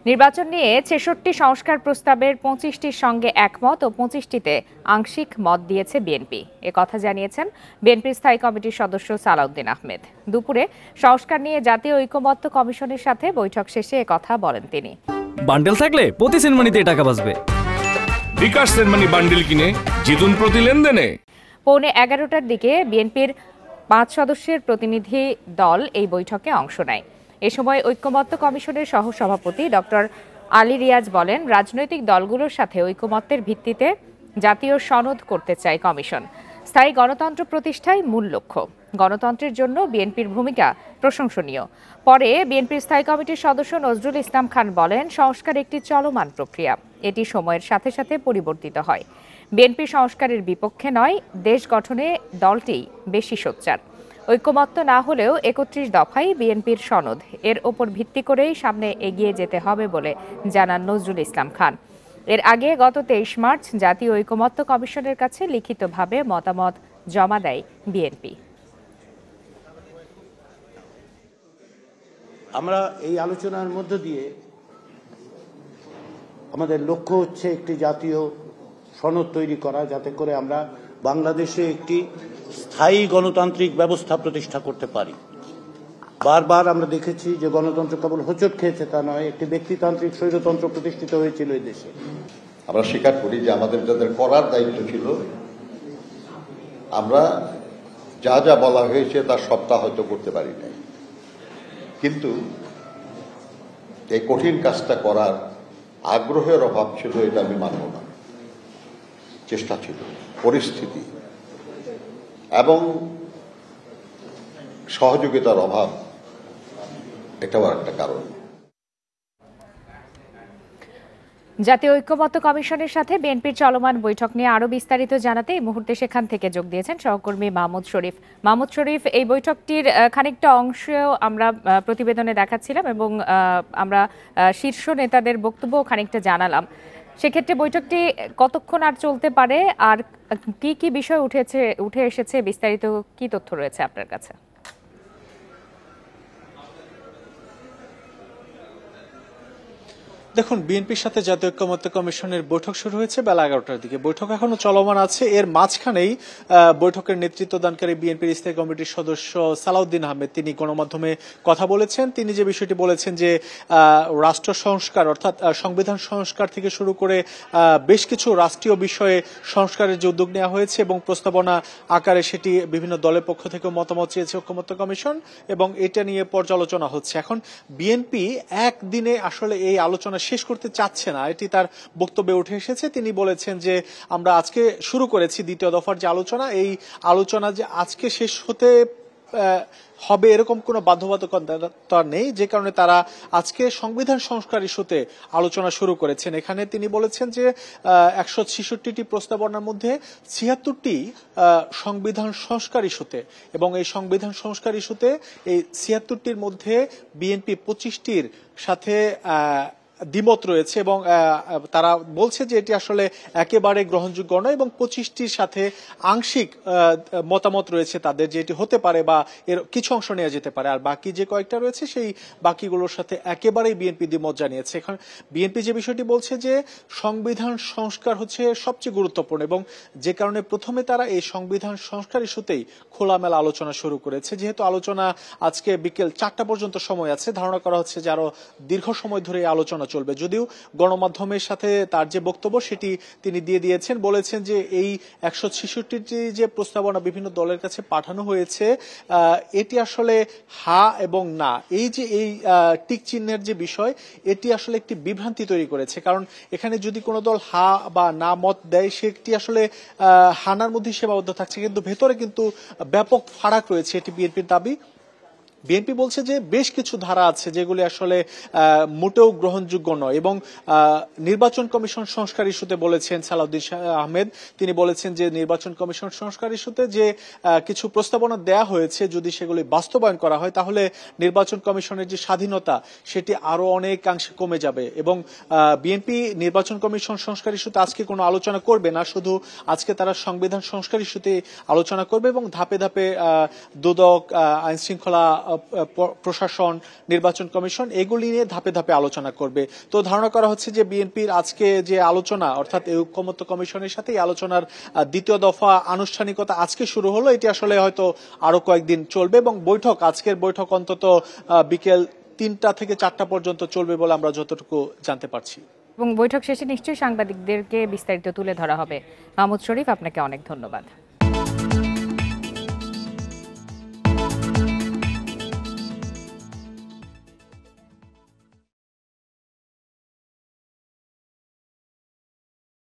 নির্বাচন নিয়ে ৬৬ সংস্কার প্রস্তাবের ২৫টির সঙ্গে একমত ও ২৫টিতে আংশিক মত দিয়েছে বিএনপি। কথা জানিয়েছেন বিএনপির স্থায়ী কমিটির সদস্য সালাউদ্দিন আহমেদ। দুপুরে সংস্কার নিয়ে জাতীয় ঐকমত্য কমিশনের সাথে বৈঠক শেষে কথা বলেন তিনি। বান্ডেল থাকলে প্রতি সেনমানিতে টাকা বাঁচবে। বিকাশ সেনমানি বান্ডেল কিনে জিতুন প্রতি লেনদেনে। পৌনে ১১টার দিকে বিএনপির ৫ সদস্যের প্রতিনিধি দল এই বৈঠকে অংশ নেয়। এ সময় ঐকমত্য কমিশনের সহসভাপতি ডক্টর আলী রিয়াজ বলেন, রাজনৈতিক দলগুলোর সাথে ঐকমত্যের ভিত্তিতে জাতীয় সনদ করতে চায় কমিশন। স্থায়ী গণতন্ত্র প্রতিষ্ঠাই মূল লক্ষ্য। গণতন্ত্রের জন্য বিএনপির ভূমিকা প্রশংসনীয়। পরে বিএনপির স্থায়ী কমিটির সদস্য নজরুল ইসলাম খান বলেন, সংস্কার একটি চলমান প্রক্রিয়া, এটি সময়ের সাথে সাথে পরিবর্তিত হয়। বিএনপি সংস্কারের বিপক্ষে নয়, দেশ গঠনে দলটি বেশি সোচ্চার। ঐকমত্য না হলেও ৩১ দফাই বিএনপির সনদ, এর ওপর ভিত্তি করেই সামনে এগিয়ে যেতে হবে বলে জানান নজরুল ইসলাম খান। এর আগে গত ২৩ মার্চ জাতীয় ঐকমত্য কমিশনের কাছে লিখিতভাবে মতামত জমা দেয় বিএনপি। আমরা এই আলোচনার মধ্য দিয়ে আমাদের লক্ষ্য হচ্ছে একটি জাতীয় সনদ তৈরি করা, যাতে করে আমরা বাংলাদেশে একটি স্থায়ী গণতান্ত্রিক ব্যবস্থা প্রতিষ্ঠা করতে পারি। বারবার আমরা দেখেছি যে গণতন্ত্র কেবল হোঁচট খেয়েছে তা নয়, একটি ব্যক্তিতান্ত্রিক স্বৈরতন্ত্র প্রতিষ্ঠিত হয়েছিল এই দেশে। আমরা স্বীকার করি যে আমাদের যাদের করার দায়িত্ব ছিল, আমরা যা যা বলা হয়েছে তার সবটা হয়তো করতে পারি নাই, কিন্তু এই কঠিন কাজটা করার আগ্রহের অভাব ছিল, এটা আমি মানব না। চেষ্টা ছিল, পরিস্থিতি এবং সহযোগিতার অভাব, এটাও একটা কারণ। জাতীয় ঐকমত্য কমিশনের সাথে বিএনপির চলমান বৈঠক নিয়ে আরো বিস্তারিত জানাতে এই মুহূর্তে সেখান থেকে যোগ দিয়েছেন সহকর্মী মাহমুদ শরীফ। মাহমুদ শরীফ, এই বৈঠকটির খানিকটা অংশ আমরা প্রতিবেদনে দেখাচ্ছিলাম এবং আমরা শীর্ষ নেতাদের বক্তব্য খানিকটা জানালাম। সেক্ষেত্রে বৈঠকটি কতক্ষণ আর চলতে পারে, আর কি কি বিষয় উঠে এসেছে, বিস্তারিত কি তথ্য রয়েছে আপনার কাছে? দেখুন, বিএনপির সাথে জাতীয় ঐকমত্য কমিশনের বৈঠক শুরু হয়েছে বেলা 11টার দিকে। বৈঠক এখনো চলমান আছে। এর মাঝখানেই বৈঠকের নেতৃত্ব দানকারী বিএনপির স্থায়ী কমিটির সদস্য সালাউদ্দিন আহমেদ তিনি গণমাধ্যমে কথা বলেছেন। তিনি যে বিষয়টি বলেছেন যে রাষ্ট্র সংস্কার অর্থাৎ সংবিধান সংস্কার থেকে শুরু করে বেশ কিছু রাষ্ট্রীয় বিষয়ে সংস্কারের যে উদ্যোগ নেওয়া হয়েছে এবং প্রস্তাবনা আকারে সেটি বিভিন্ন দলের পক্ষ থেকে মতামত চেয়েছে ঐকমত্য কমিশন এবং এটা নিয়ে পর্যালোচনা হচ্ছে। এখন বিএনপি একদিনে আসলে এই আলোচনা শেষ করতে চাচ্ছে না, এটি তার বক্তব্যে উঠে এসেছে। তিনি বলেছেন যে আমরা আজকে শুরু করেছি দ্বিতীয় দফার যে আলোচনা, এই আলোচনা যে আজকে শেষ হতে হবে এরকম কোনো বাধ্যবাধকতা নেই, যে কারণে তারা আজকে সংবিধান সংস্কার ইস্যুতে আলোচনা শুরু করেছেন। এখানে তিনি বলেছেন যে ১৬৬টি প্রস্তাবনার মধ্যে ৭৬টি সংবিধান সংস্কার ইস্যুতে, এবং এই সংবিধান সংস্কার ইস্যুতে এই ৭৬টির মধ্যে বিএনপি ২৫টির সাথে দ্বিমত রয়েছে এবং তারা বলছে যে এটি আসলে একেবারে গ্রহণযোগ্য নয় এবং ২৫টির সাথে আংশিক মতামত রয়েছে তাদের, যে এটি হতে পারে বা এর কিছু অংশ নেওয়া যেতে পারে, আর বাকি যে কয়েকটা রয়েছে সেই বাকিগুলোর সাথে একেবারেই বিএনপি দ্বিমত জানিয়েছে। এখন বিএনপি যে বিষয়টি বলছে যে সংবিধান সংস্কার হচ্ছে সবচেয়ে গুরুত্বপূর্ণ এবং যে কারণে প্রথমে তারা এই সংবিধান সংস্কার ইস্যুতেই খোলামেলা আলোচনা শুরু করেছে। যেহেতু আলোচনা আজকে বিকেল ৪টা পর্যন্ত সময় আছে, ধারণা করা হচ্ছে যে আরো দীর্ঘ সময় ধরে এই আলোচনা চলবে। যদিও গণমাধ্যমের সাথে তার যে বক্তব্য সেটি তিনি দিয়ে দিয়েছেন, বলেছেন যে এই ১৬৬টি যে প্রস্তাবনা বিভিন্ন দলের কাছে পাঠানো হয়েছে এটি আসলে হা এবং না, এই যে এই টিক চিহ্নের যে বিষয়, এটি আসলে একটি বিভ্রান্তি তৈরি করেছে। কারণ এখানে যদি কোনো দল হা বা না মত দেয় সেটি আসলে হানার মধ্যে সীমাবদ্ধ থাকছে, কিন্তু ভেতরে কিন্তু ব্যাপক ফারাক রয়েছে, এটি বিএনপির দাবি। বিএনপি বলছে যে বেশ কিছু ধারা আছে যেগুলি আসলে মোটেও গ্রহণযোগ্য নয় এবং নির্বাচন কমিশন সংস্কার ইস্যুতে বলেছেন সালাউদ্দিন আহমেদ, তিনি বলেছেন যে নির্বাচন কমিশন সংস্কার ইস্যুতে যে কিছু প্রস্তাবনা দেয়া হয়েছে যদি সেগুলি বাস্তবায়ন করা হয় তাহলে নির্বাচন কমিশনের যে স্বাধীনতা সেটি আরো অনেকাংশে কমে যাবে এবং বিএনপি নির্বাচন কমিশন সংস্কার ইস্যুতে আজকে কোনো আলোচনা করবে না, শুধু আজকে তারা সংবিধান সংস্কার ইস্যুতে আলোচনা করবে এবং ধাপে ধাপে দুদক, আইন শৃঙ্খলা প্রশাসন, নির্বাচন কমিশন এগুলি নিয়ে ধাপে ধাপে আলোচনা করবে। তো ধারণা করা হচ্ছে যে বিএনপির আজকে যে আলোচনা, অর্থাৎ এই ঐকমত্য কমিশনের সাথে এই আলোচনার দ্বিতীয় দফা আনুষ্ঠানিকতা আজকে শুরু হলো, এটি আসলে হয়তো আরো কয়েকদিন চলবে এবং আজকের বৈঠক অন্তত বিকেল 3টা থেকে 4টা পর্যন্ত চলবে বলে আমরা যতটুকু জানতে পারছি। এবং বৈঠক শেষে নিশ্চয়ই সাংবাদিকদেরকে বিস্তারিত তুলে ধরা হবে। মাহমুদ শরীফ, আপনাকে অনেক ধন্যবাদ।